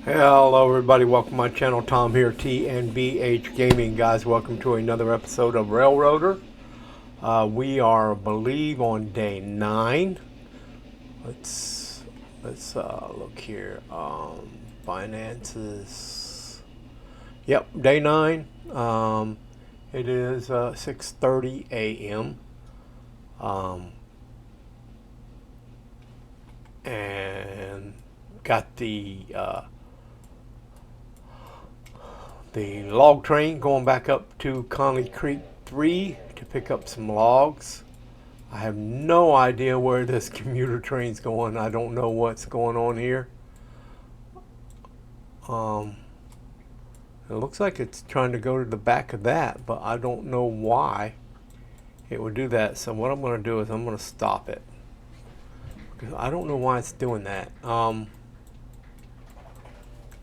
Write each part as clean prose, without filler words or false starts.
Hello everybody, welcome to my channel. Tom here, T&BH Gaming. Guys, welcome to another episode of Railroader. We are, I believe, on day 9. Let's look here. Finances. Yep, day 9. It is 6:30 a.m. And got the log train going back up to Conley Creek 3 to pick up some logs. I have no idea where this commuter train's going. I don't know what's going on here. It looks like it's trying to go to the back of that, but I don't know why it would do that. So what I'm going to do is I'm going to stop it, because I don't know why it's doing that.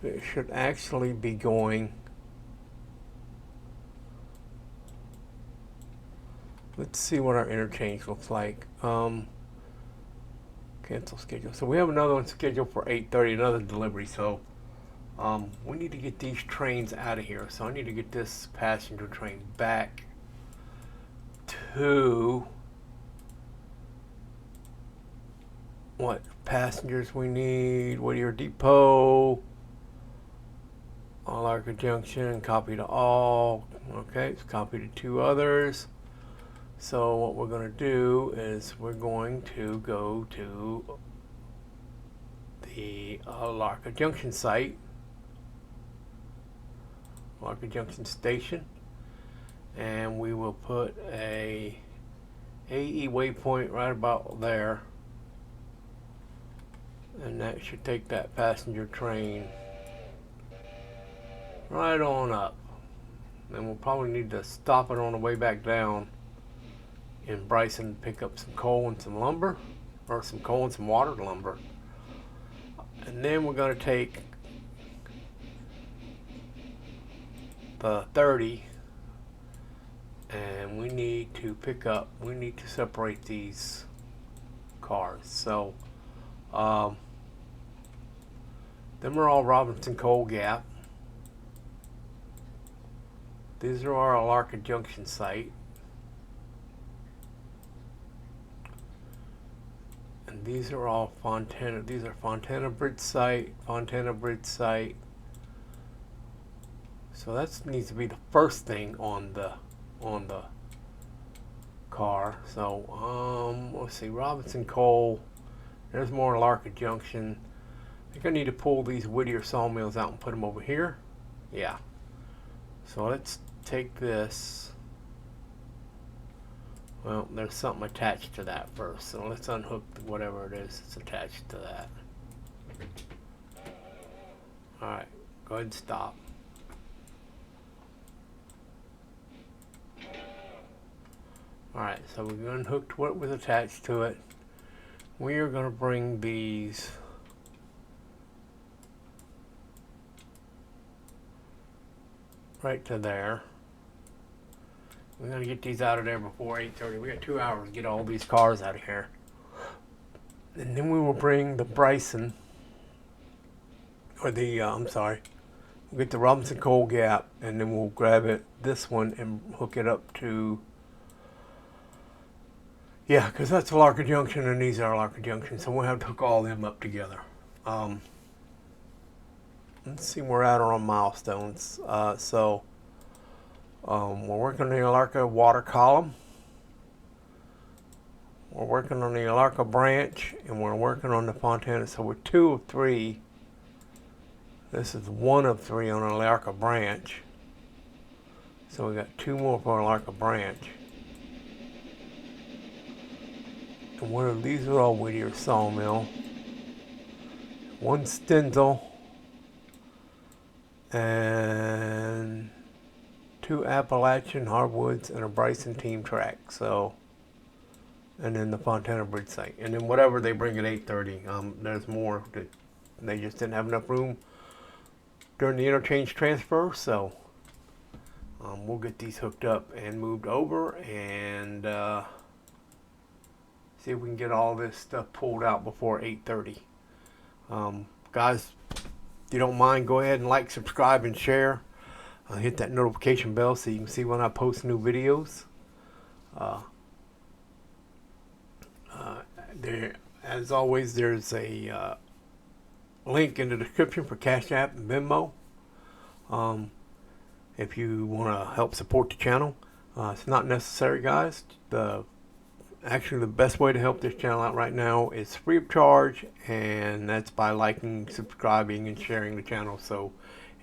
It should actually be going. Let's see what our interchange looks like. Cancel schedule. So we have another one scheduled for 8:30, another delivery. So we need to get these trains out of here. So I need to get this passenger train back to what passengers we need. Whittier Depot, Alarka Junction, copy to all. Okay, it's copy to 2 others. So what we're going to do is we're going to go to the Alarka Junction site, Alarka Junction station, and we will put a AE waypoint right about there, and that should take that passenger train right on up. And we'll probably need to stop it on the way back down in Bryson to pick up some coal and some lumber, or some coal and some water lumber. And then we're going to take the 30, and we need to separate these cars. So them are all Robinson Coal Gap. These are our Alarka Junction site. And these are all Fontana. These are Fontana Bridge site, Fontana Bridge site. So that needs to be the first thing on the car. So let's see, Robinson Coal. There's more Alarka Junction. I think I need to pull these Whittier sawmills out and put them over here. Yeah. So let's take this. Well, there's something attached to that first, so let's unhook whatever it is that's attached to that. Alright, go ahead and stop. Alright, so we've unhooked what was attached to it. We are going to bring these right to there. We're going to get these out of there before 8:30. We got 2 hours to get all these cars out of here. And then we will bring the Bryson, or the, we'll get the Robinson Coal Gap, and then we'll grab this one, and hook it up to, yeah, because that's Alarka Junction, and these are Alarka Junction, so we'll have to hook all them up together. Let's see where we're at on milestones. We're working on the Alarka water column. We're working on the Alarka branch, and we're working on the Fontana. So we're 2 of 3. This is 1 of 3 on the Alarka branch. So we got 2 more for Alarka branch. And these are all Whittier sawmill. 1 Stenzel. And 2 Appalachian hardwoods and a Bryson team track. So, and then the Fontana Bridge site, and then whatever they bring at 8:30. There's more that they just didn't have enough room during the interchange transfer. So we'll get these hooked up and moved over, and see if we can get all this stuff pulled out before 8:30. Guys, you don't mind, go ahead and like, subscribe, and share. Hit that notification bell so you can see when I post new videos. There, as always, there's a link in the description for Cash App and Venmo. If you want to help support the channel, it's not necessary, guys. Actually, the best way to help this channel out right now is free of charge, and that's by liking, subscribing, and sharing the channel so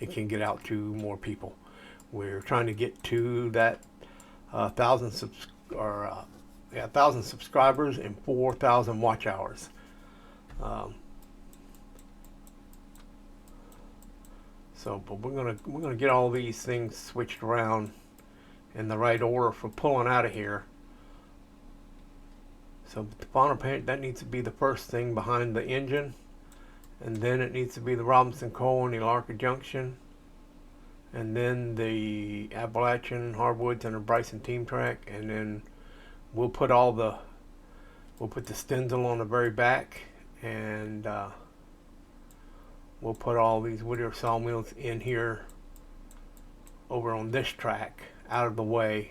it can get out to more people. We're trying to get to that 1,000 subscribers and 4,000 watch hours. But we're gonna get all these things switched around in the right order for pulling out of here. So the final paint, that needs to be the first thing behind the engine, and then it needs to be the Robinson Coal and the Larka Junction, and then the Appalachian hardwoods and the Bryson team track, and then we'll put the stencil on the very back, and we'll put all these Whittier sawmills in here over on this track out of the way.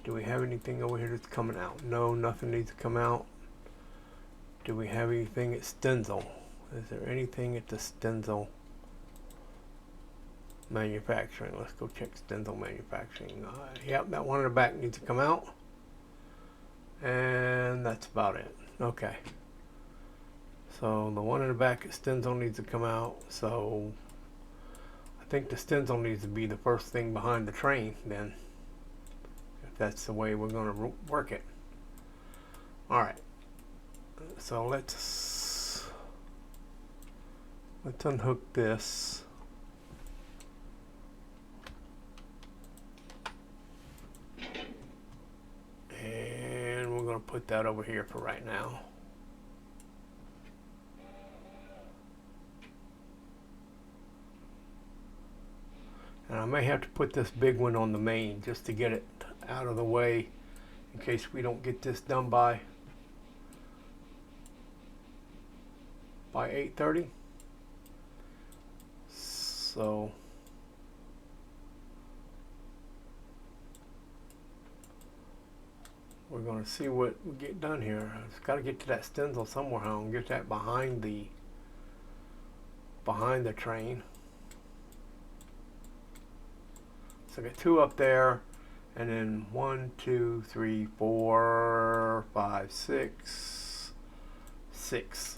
Do we have anything over here that's coming out? No, nothing needs to come out. Do we have anything at Stenzel? Is there anything at the Stenzel manufacturing? Let's go check Stenzel manufacturing. Yep, that one in the back needs to come out. And that's about it. Okay. So the one in the back at Stenzel needs to come out. So I think the Stenzel needs to be the first thing behind the train then. That's the way we're going to work it. Alright, so let's unhook this. And we're going to put that over here for right now. And I may have to put this big one on the main just to get it out of the way in case we don't get this done by 8:30. So we're going to see what we get done here. I've just got to get to that stencil somewhere and get that behind the train. So I got 2 up there, and then 1, 2, 3, 4, 5, 6.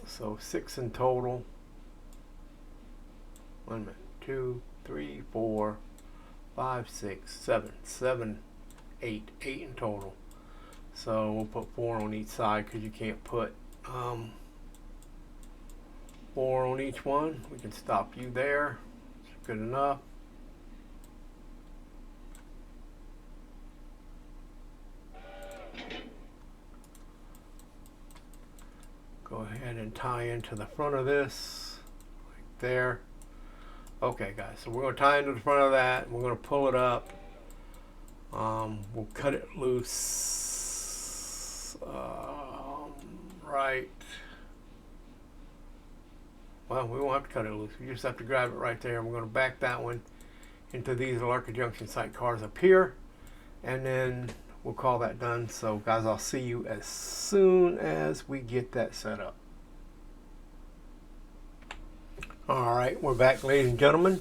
So 6 in total. 1 minute. 2, 3, 4, 5, 6, 7, 8 in total. So we'll put 4 on each side because you can't put 4 on each one. We can stop you there. It's good enough. Go ahead and tie into the front of this, like there. Okay, guys, so we're going to tie into the front of that. We're going to pull it up. We'll cut it loose. Right. Well, we won't have to cut it loose. We just have to grab it right there. We're going to back that one into these Larka Junction site cars up here, and then we'll call that done. So guys, I'll see you as soon as we get that set up. Alright, we're back, ladies and gentlemen,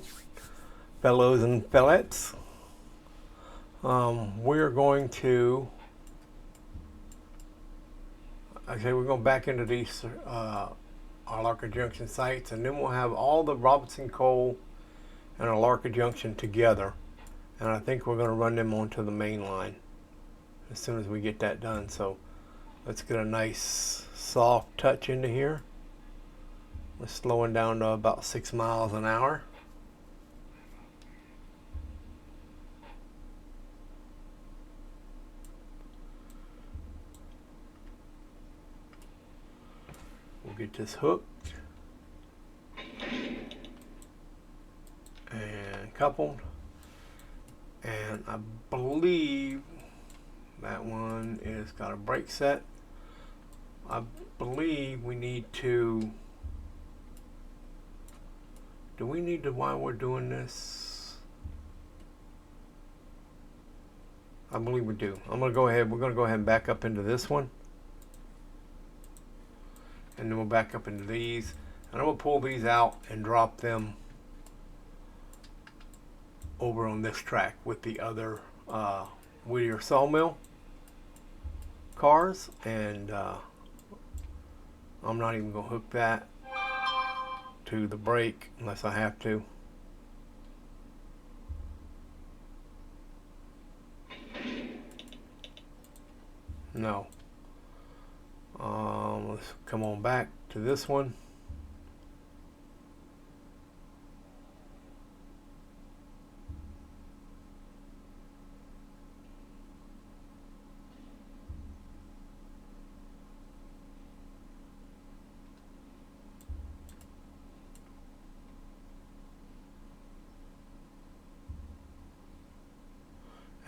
fellows and fellettes. We're going to we're going back into these our Larka Junction sites, and then we'll have all the Robinson Coal and our Larka Junction together, and I think we're going to run them onto the main line as soon as we get that done. So let's get a nice soft touch into here. We're slowing down to about 6 miles an hour. We'll get this hooked and coupled, and I believe that one is got a brake set. I believe we need to. Do we need to, while we're doing this? I believe we do. I'm going to go ahead. We're going to go ahead and back up into this one. And then we'll back up into these. And I'm going to pull these out and drop them over on this track with the other Whittier sawmill cars. And I'm not even going to hook that to the brake unless I have to. No. Let's come on back to this one.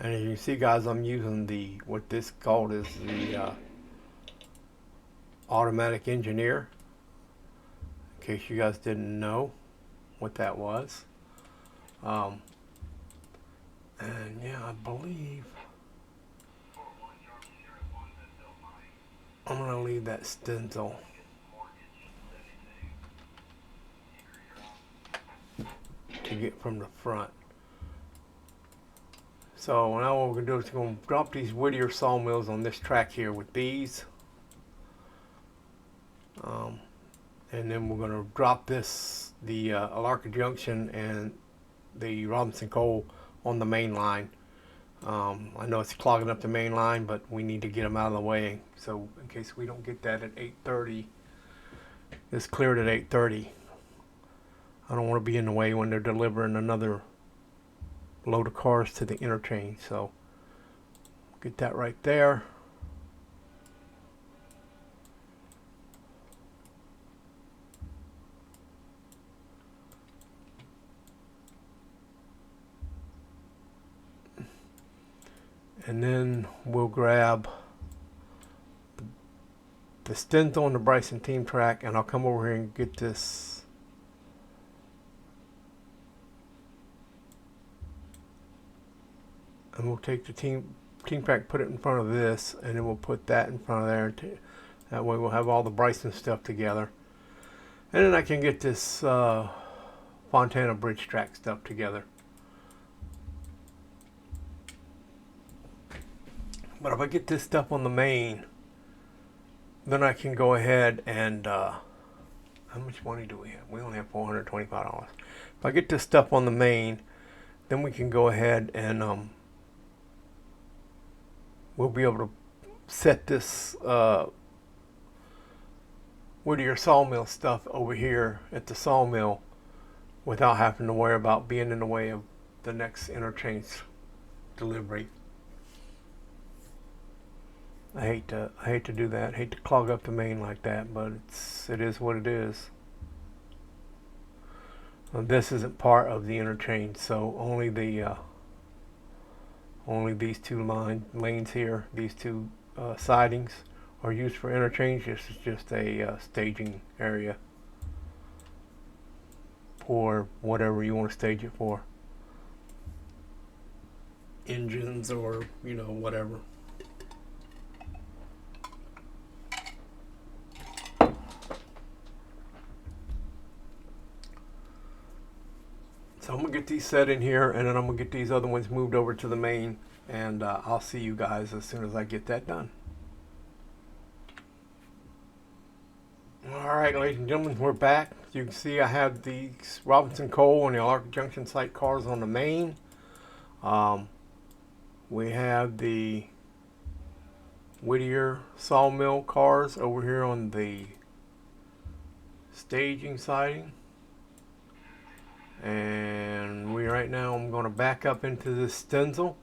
And as you see, guys, I'm using the, what this called is the automatic engineer, in case you guys didn't know what that was. And yeah, I believe I'm going to leave that stencil to get from the front. So now what we're going to do is we're going to drop these Whittier sawmills on this track here with these. And then we're going to drop this, the Alarka Junction and the Robinson Coal on the main line. I know it's clogging up the main line, but we need to get them out of the way. So in case we don't get that at 8:30, it's cleared at 8:30. I don't want to be in the way when they're delivering another load of cars to the interchange. So get that right there. And then we'll grab the stencil on the Bryson team track, and I'll come over here and get this. And we'll take the team track, put it in front of this, and then we'll put that in front of there. That way we'll have all the Bryson stuff together. And then I can get this Fontana Bridge track stuff together. But if I get this stuff on the main, then I can go ahead and, how much money do we have? We only have $425. If I get this stuff on the main, then we can go ahead and we'll be able to set this Whittier sawmill stuff over here at the sawmill without having to worry about being in the way of the next interchange delivery. I hate to do that. I hate to clog up the main like that, but it is what it is. This isn't part of the interchange, so only these two lanes here, these two sidings are used for interchange. This is just a staging area for whatever you want to stage it for. Engines or, whatever. So I'm going to get these set in here, and then I'm going to get these other ones moved over to the main, and I'll see you guys as soon as I get that done. Alright, ladies and gentlemen, we're back. As you can see, I have the Robinson Coal and the Alarka Junction site cars on the main. We have the Whittier sawmill cars over here on the staging siding. And right now I'm going to back up into this stencil.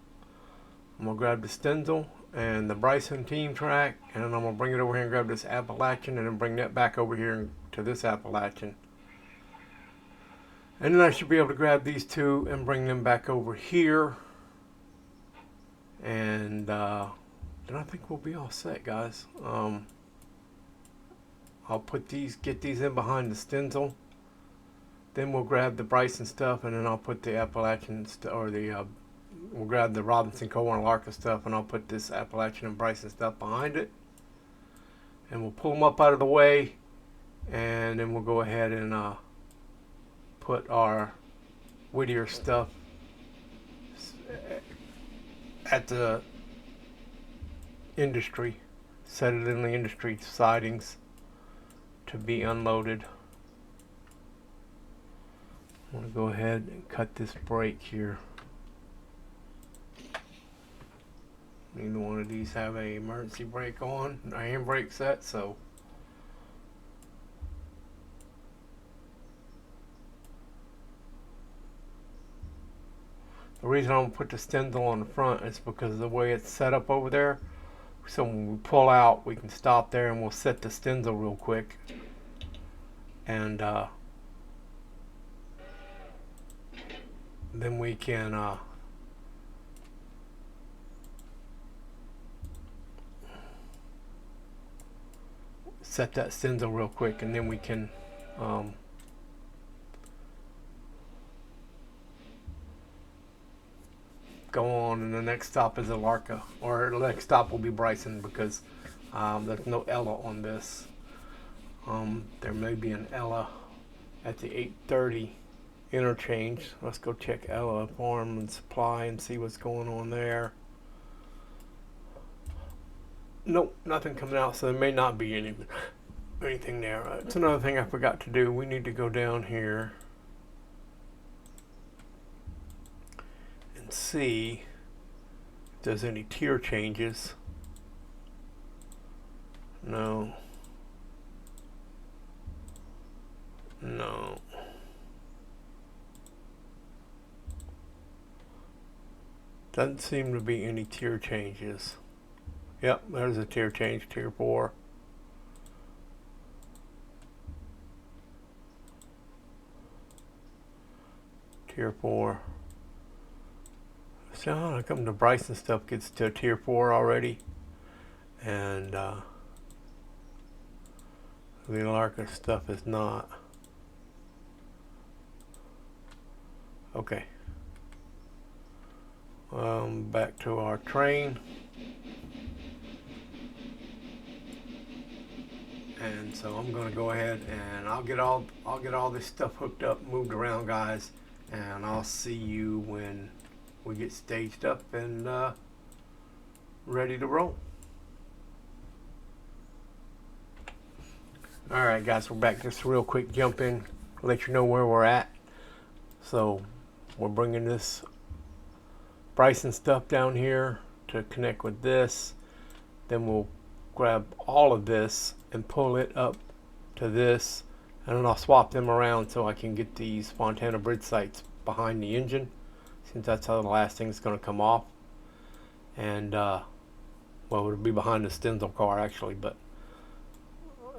I'm going to grab the stencil and the Bryson team track, and then I'm going to bring it over here and grab this Appalachian, and then bring that back over here to this Appalachian. And then I should be able to grab these two and bring them back over here. And then I think we'll be all set, guys. I'll put these, get these in behind the stencil. Then we'll grab the Bryson stuff, and then I'll put the Appalachian or the we'll grab the Robinson, Cole, and Larka stuff, and I'll put this Appalachian and Bryson stuff behind it. And we'll pull them up out of the way, and then we'll go ahead and put our Whittier stuff at the industry, set it in the industry sidings to be unloaded. I'm going to go ahead and cut this brake here. Neither one of these have a emergency brake on, a handbrake set, so the reason I'm going to put the stencil on the front is because of the way it's set up over there. So when we pull out, we can stop there and we'll set the stencil real quick. And then we can set that stencil real quick, and then we can go on, and the next stop is a Larka, or the next stop will be Bryson, because there's no Ella on this. There may be an Ella at the 830 interchange. Let's go check Ella Farm and Supply and see what's going on there. Nope, nothing coming out, so there may not be anything there. It's another thing I forgot to do. We need to go down here and see if there's any tier changes. No. No. Doesn't seem to be any tier changes. Yep, there's a tier change, tier 4. Tier 4. So how come the Bryson stuff gets to tier 4 already? And the Larka stuff is not. Okay. Back to our train. And so I'm going to go ahead and I'll get all this stuff hooked up, moved around, guys, and I'll see you when we get staged up and ready to roll. All right, guys, we're back. Just a real quick jump in, let you know where we're at. So we're bringing this Bryson stuff down here to connect with this. Then we'll grab all of this and pull it up to this, and then I'll swap them around so I can get these Fontana bridge sights behind the engine, since that's how the last thing is going to come off. And well, it'll be behind the stencil car actually, but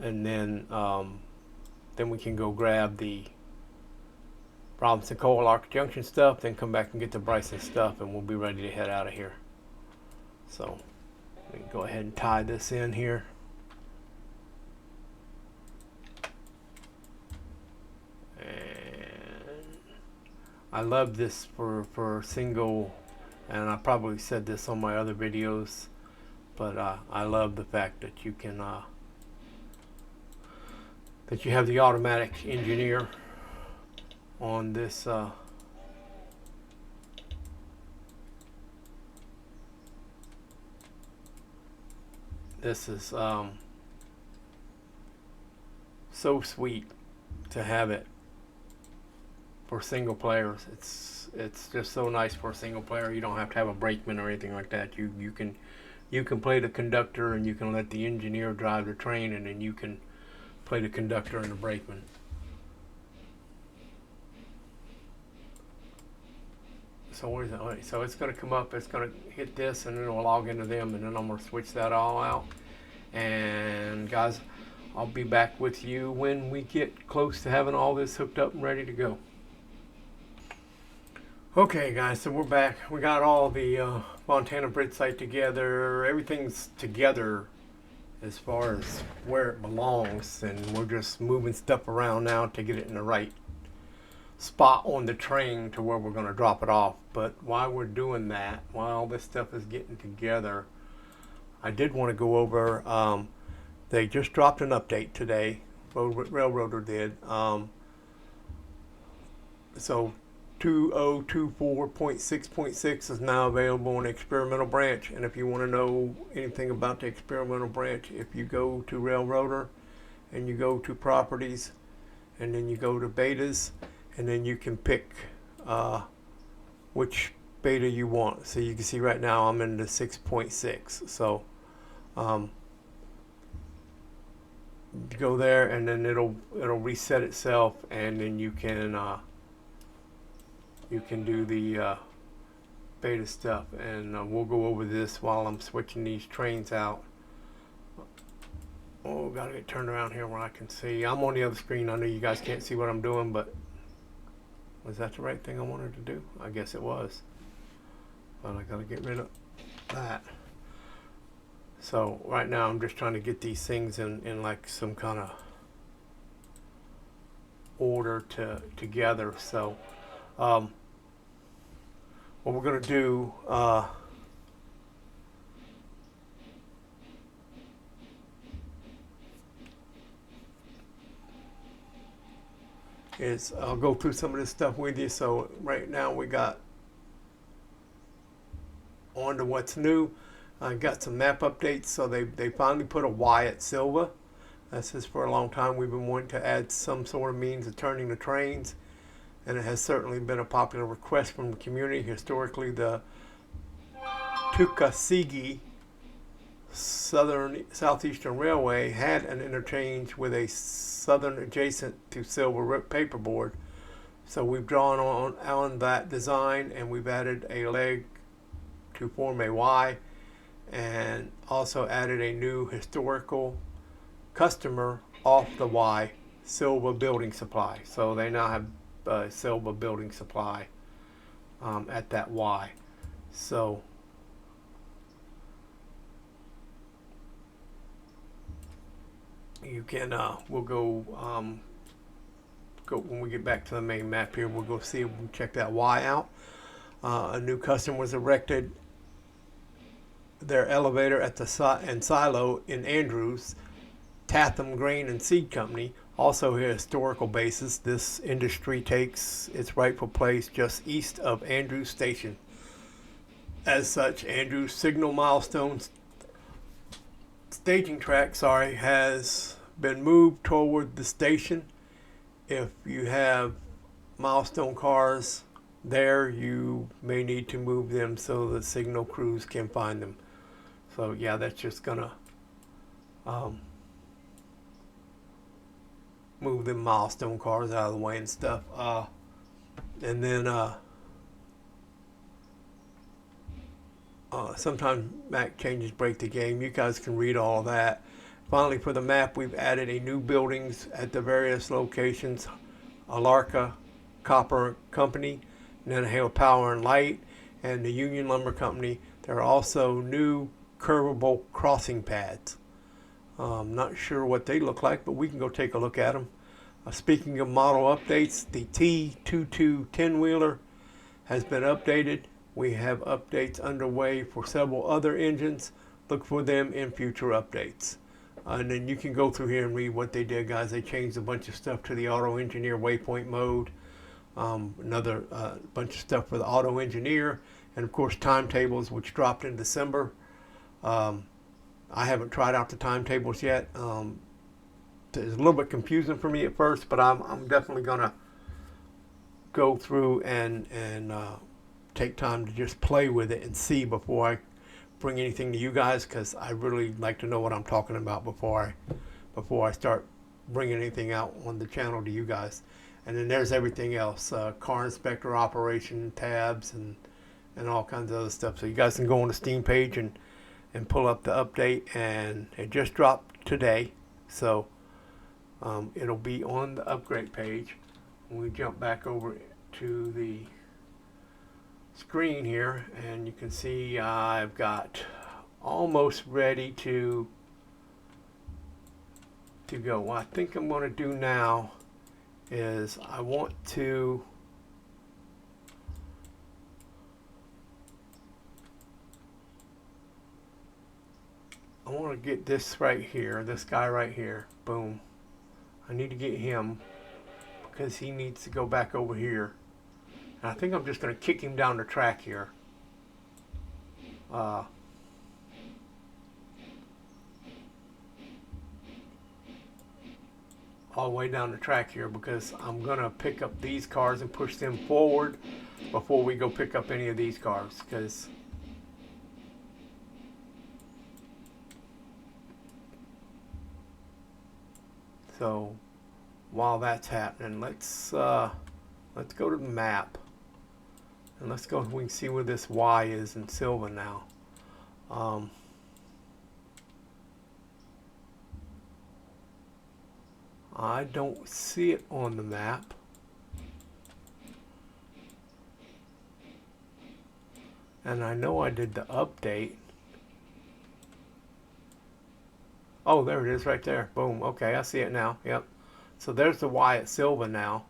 and then we can go grab the Robinson, Cole, Larka Junction stuff, then come back and get the Bryson stuff, and we'll be ready to head out of here. So we can go ahead and tie this in here. I love this for single, and I probably said this on my other videos, but I love the fact that you can that you have the automatic engineer on this this is so sweet to have it for single players. It's just so nice for a single player. You don't have to have a brakeman or anything like that. You can play the conductor, and you can let the engineer drive the train, and then you can play the conductor and the brakeman. So where's that? Okay, so it's going to come up, it's going to hit this, and then it'll log into them, and then I'm going to switch that all out. And guys, I'll be back with you when we get close to having all this hooked up and ready to go. Okay guys, so we're back. We got all the Fontana bridge site together. Everything's together as far as where it belongs, and we're just moving stuff around now to get it in the right spot on the train to where we're going to drop it off. But while we're doing that, while all this stuff is getting together, I did want to go over, they just dropped an update today, Railroader did. So 2024.6.6 is now available on the experimental branch. And if you want to know anything about the experimental branch, if you go to Railroader and you go to properties and then you go to betas, and then you can pick which beta you want. So you can see right now I'm in the 6.6. So go there and then it'll reset itself, and then you can do the beta stuff, and we'll go over this while I'm switching these trains out. Oh, gotta get turned around here where I can see. I'm on the other screen. I know you guys can't see what I'm doing, but was that the right thing I wanted to do? I guess it was. But I gotta get rid of that. So right now I'm just trying to get these things in like some kind of order together. So what we're gonna do is I'll go through some of this stuff with you. So right now we got on to what's new. I got some map updates. So they finally put a Y at Silva. That's just for a long time we've been wanting to add some sort of means of turning the trains, and it has certainly been a popular request from the community. Historically, the Tuckasegee Southeastern Railway had an interchange with a southern adjacent to Silver paperboard. So we've drawn on that design, and we've added a leg to form a Y, and also added a new historical customer off the Y, Silva Building Supply. So they now have Silva Building Supply at that Y. So you can we'll go when we get back to the main map here. We'll go see, we'll check that Y out. A new custom was erected, their elevator at the silo in Andrews, Tatham Grain and Seed Company. Also a historical basis. This industry takes its rightful place just east of Andrews Station. As such, Andrews Signal Milestone staging track, has been moved toward the station. If you have milestone cars there, you may need to move them so the signal crews can find them. So yeah, that's just gonna move them milestone cars out of the way and stuff. And then sometimes Mac changes break the game. You guys can read all that. Finally, for the map, we've added a new buildings at the various locations: Alarka Copper Company, Nantahala Power and Light, and the Union Lumber Company. There are also new curvable crossing pads. Not sure what they look like, but we can go take a look at them. Speaking of model updates, the T22 10-wheeler has been updated. We have updates underway for several other engines. Look for them in future updates. And then you can go through here and read what they did, guys. They changed a bunch of stuff to the auto engineer waypoint mode. Another bunch of stuff for the auto engineer. And of course, timetables, which dropped in December. I haven't tried out the timetables yet. It's a little bit confusing for me at first, but I'm definitely gonna go through and take time to just play with it and see before I bring anything to you guys, because I really like to know what I'm talking about before I start bringing anything out on the channel to you guys. And then there's everything else, car inspector operation tabs and all kinds of other stuff. So you guys can go on the Steam page and pull up the update, and it just dropped today. So it'll be on the upgrade page. When we jump back over to the screen here, and you can see I've got almost ready to to go. What I think I'm going to do now is I want to get this right here, this guy right here. Boom. I need to get him because he needs to go back over here. And I think I'm just going to kick him down the track here. All the way down the track here, because I'm going to pick up these cars and push them forward before we go pick up any of these cars. Because so while that's happening, let's go to the map and let's go. We can see where this Y is in Silva now. I don't see it on the map. And I know I did the update. Oh, there it is right there. Boom. Okay, I see it now. Yep. So there's the Y at Silva now.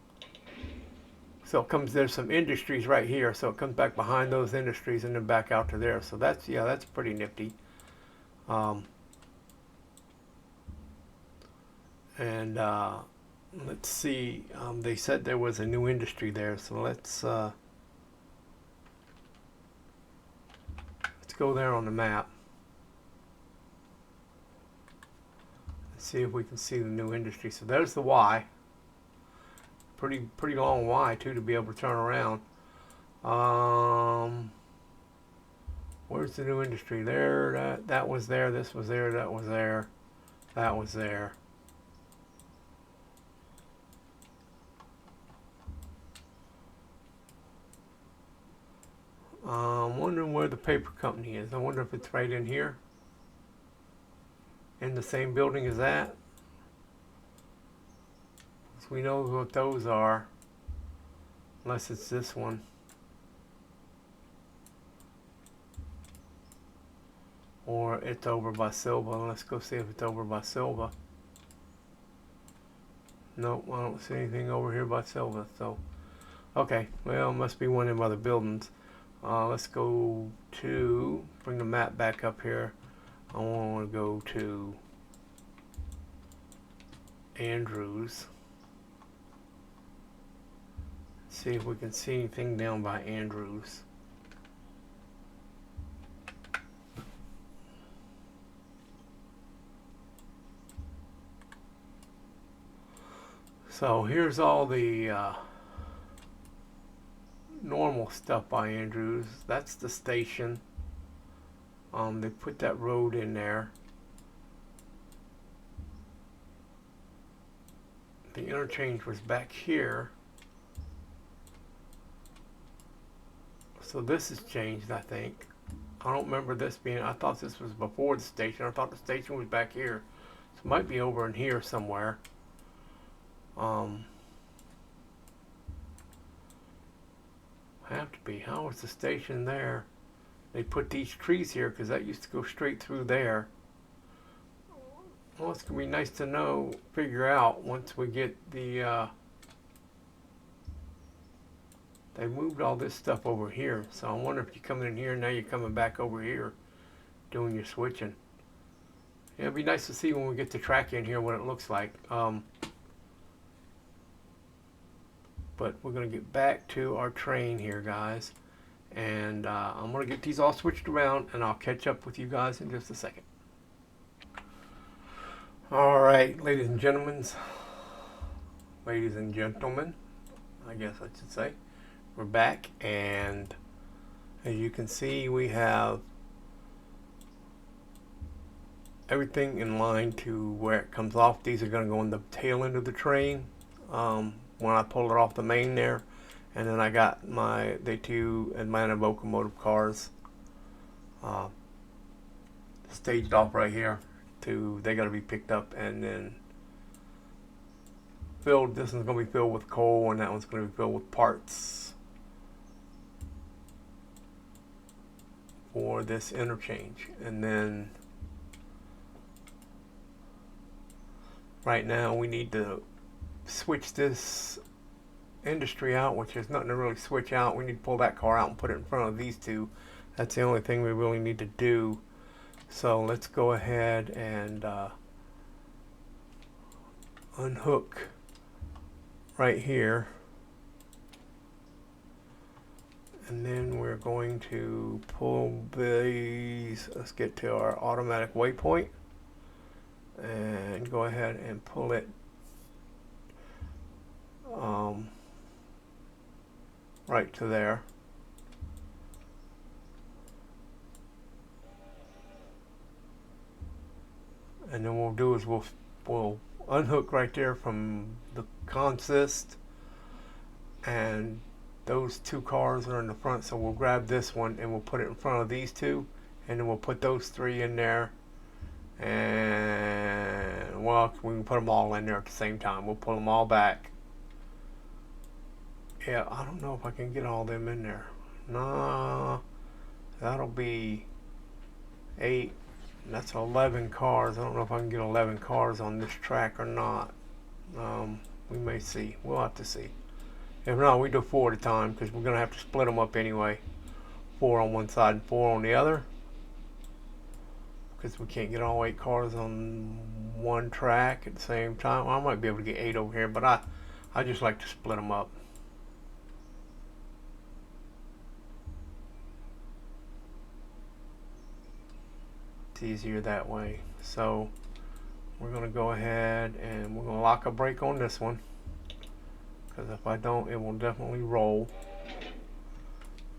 So it comes, there's some industries right here. So it comes back behind those industries and then back out to there. So that's, yeah, that's pretty nifty. And let's see, they said there was a new industry there. So let's go there on the map. See if we can see the new industry. So there's the Y. Pretty long Y too to be able to turn around. Where's the new industry? There, that was there, this was there, that was there, that was there. I'm wondering where the paper company is. I wonder if it's right in here. In the same building as that. So we know what those are. Unless it's this one. Or it's over by Silva. Let's go see if it's over by Silva. Nope, I don't see anything over here by Silva. So, okay, well, it must be one of them other buildings. Let's go to, bring the map back up here. I want to go to Andrews. See if we can see anything down by Andrews. So here's all the normal stuff by Andrews. That's the station. They put that road in there. The interchange was back here. So this has changed, I think. I don't remember this being, I thought this was before the station. I thought the station was back here. So it might be over in here somewhere. Have to be. How was the station there? They put these trees here because that used to go straight through there. Well, it's going to be nice to know, figure out once we get the, they moved all this stuff over here. So I wonder if you're coming in here, now you're coming back over here, doing your switching. Yeah, it'd be nice to see when we get the track in here what it looks like. But we're going to get back to our train here, guys. And I'm going to get these all switched around, and I'll catch up with you guys in just a second. All right, ladies and gentlemen, I guess I should say, we're back. And as you can see, we have everything in line to where it comes off. These are going to go in the tail end of the train. When I pull it off the main there, and then I got the two Atlanta locomotive cars staged off right here. They got to be picked up and then filled. This one's going to be filled with coal, and that one's going to be filled with parts for this interchange. And then right now we need to switch this industry out, which is nothing to really switch out. We need to pull that car out and put it in front of these two. That's the only thing we really need to do. So let's go ahead and unhook right here, and then we're going to pull these. Let's get to our automatic waypoint and go ahead and pull it right to there. And then what we'll do is we'll unhook right there from the consist, and those two cars are in the front, so we'll grab this one and we'll put it in front of these two, and then we'll put those three in there, and well, we can put them all in there at the same time. We'll pull them all back. Yeah, I don't know if I can get all them in there. Nah, that'll be 8. That's 11 cars. I don't know if I can get 11 cars on this track or not. We may see. We'll have to see. If not, we do 4 at a time, because we're going to have to split them up anyway. 4 on one side and 4 on the other, because we can't get all 8 cars on one track at the same time. I might be able to get 8 over here, but I just like to split them up. It's easier that way. So we're going to go ahead and we're going to lock a brake on this one, because if I don't, it will definitely roll.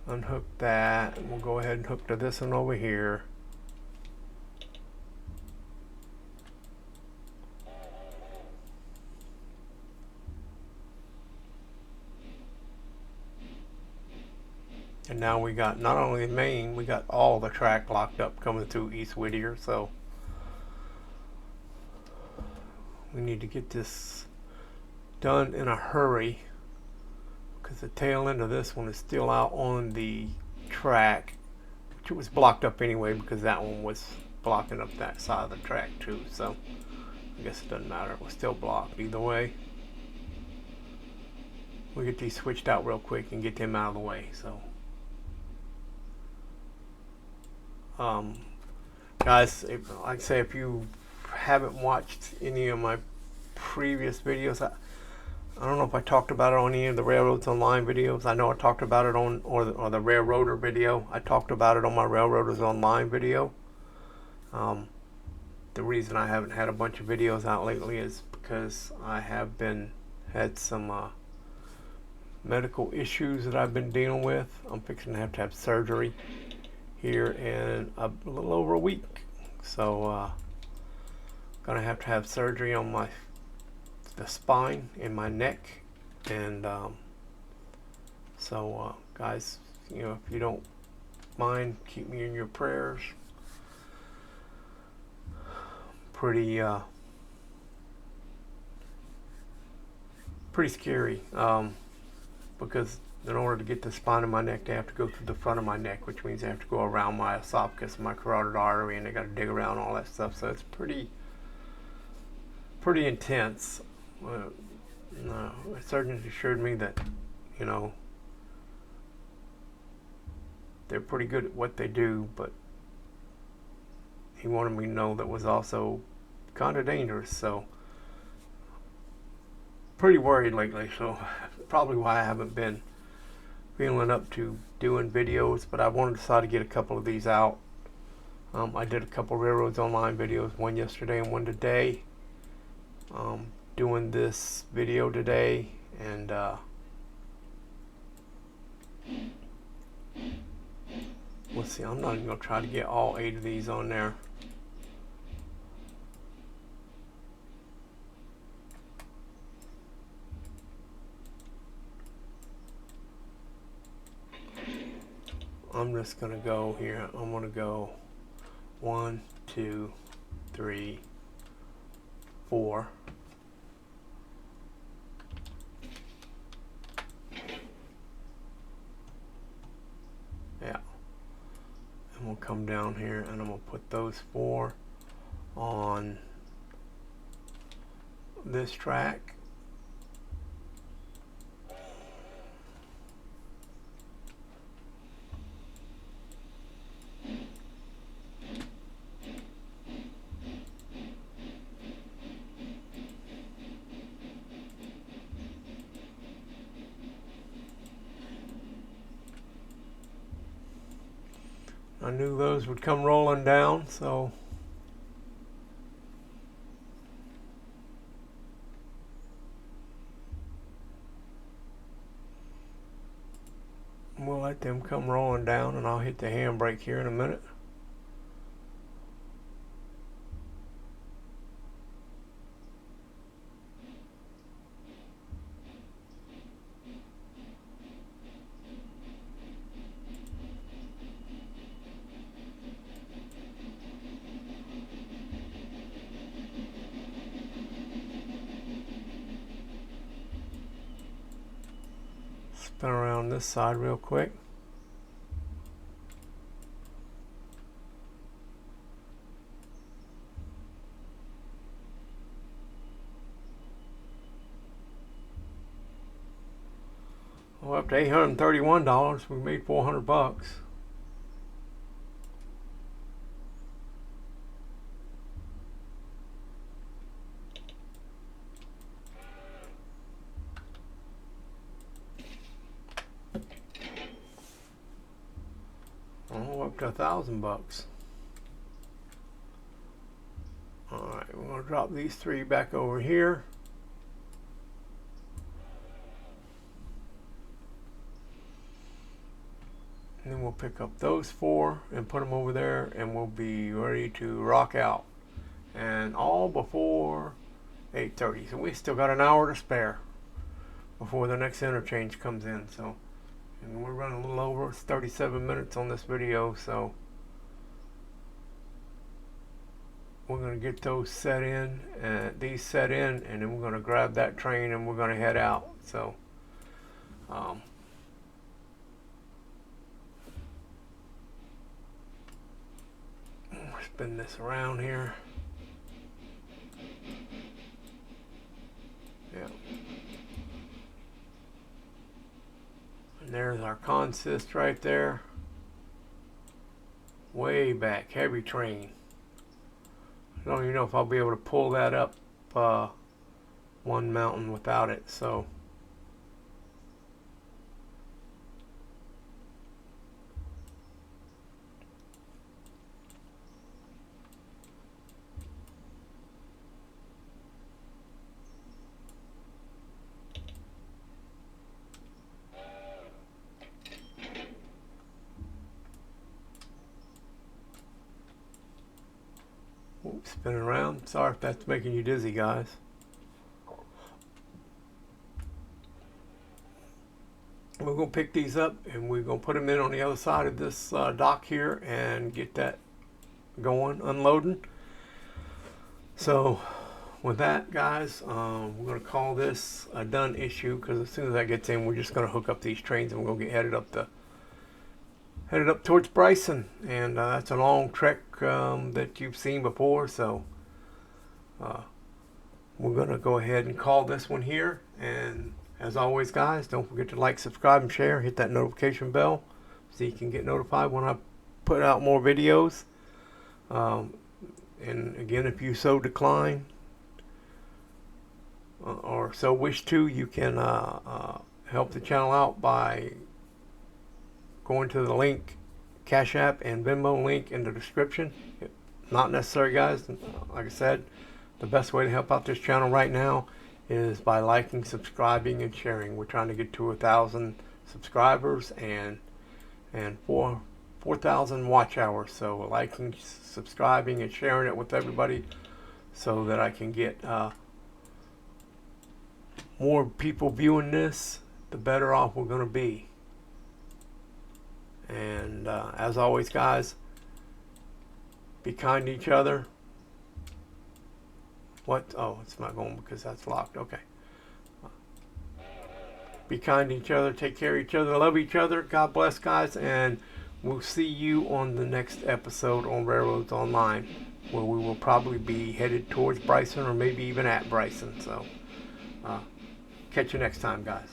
Unhook that, and we'll go ahead and hook to this one over here. And now we got not only the main, we got all the track locked up coming through East Whittier. So we need to get this done in a hurry, because the tail end of this one is still out on the track, which was blocked up anyway, because that one was blocking up that side of the track too. So I guess it doesn't matter, it was still blocked either way. We'll get these switched out real quick and get them out of the way. So guys, like I say, if you haven't watched any of my previous videos, I don't know if I talked about it on any of the Railroads Online videos. I know I talked about it on, or the Railroader video. I talked about it on my Railroaders Online video. The reason I haven't had a bunch of videos out lately is because I have had some medical issues that I've been dealing with. I'm fixing to have surgery here in a little over a week. So gonna have to have surgery on the spine in my neck, and so guys, you know, if you don't mind, keep me in your prayers. Pretty scary, because in order to get the spine of my neck, they have to go through the front of my neck, which means they have to go around my esophagus and my carotid artery, and they got to dig around all that stuff. So it's pretty intense. The surgeons assured me that, you know, they're pretty good at what they do, but he wanted me to know that was also kind of dangerous. So pretty worried lately. So probably why I haven't been feeling up to doing videos, but I wanted to decide to get a couple of these out. I did a couple Railroads Online videos, one yesterday and one today. Doing this video today, and let's see, I'm not even going to try to get all 8 of these on there. I'm just going to go here. I'm going to go 1, 2, 3, 4. Yeah. And we'll come down here and I'm going to put those 4 on this track. I knew those would come rolling down, so we'll let them come rolling down, and I'll hit the handbrake here in a minute. Spin around this side real quick. Well, up to $831. We made $400. Oh, up to $1,000. All right, we're gonna drop these three back over here. And then we'll pick up those four and put them over there, and we'll be ready to rock out. And all before 8:30. So we still got an hour to spare before the next interchange comes in. So, and we're running a little over. It's 37 minutes on this video, so we're going to get those set in, and these set in, and then we're going to grab that train and we're going to head out. So spin this around here. Yeah. And there's our consist right there. Way back, heavy train. I don't even know if I'll be able to pull that up one mountain without it, so spinning around. Sorry if that's making you dizzy, guys. We're going to pick these up and we're going to put them in on the other side of this dock here and get that going, unloading. So with that, guys, we're going to call this a done issue, because as soon as that gets in, we're just going to hook up these trains and we're going to get headed up towards Bryson, and that's a long trek that you've seen before. So we're going to go ahead and call this one here. And as always, guys, don't forget to like, subscribe, and share. Hit that notification bell so you can get notified when I put out more videos. And again, if you so decline or so wish to, you can help the channel out by going to the link, Cash App and Venmo link in the description. Not necessary, guys. Like I said, the best way to help out this channel right now is by liking, subscribing, and sharing. We're trying to get to 1,000 subscribers and 4,000 watch hours. So liking, subscribing, and sharing it with everybody so that I can get more people viewing this, the better off we're going to be. And as always, guys, be kind to each other. What? Oh, it's not going because that's locked. Okay. Be kind to each other. Take care of each other. Love each other. God bless, guys. And we'll see you on the next episode on Railroads Online. where we will probably be headed towards Bryson or maybe even at Bryson. So catch you next time, guys.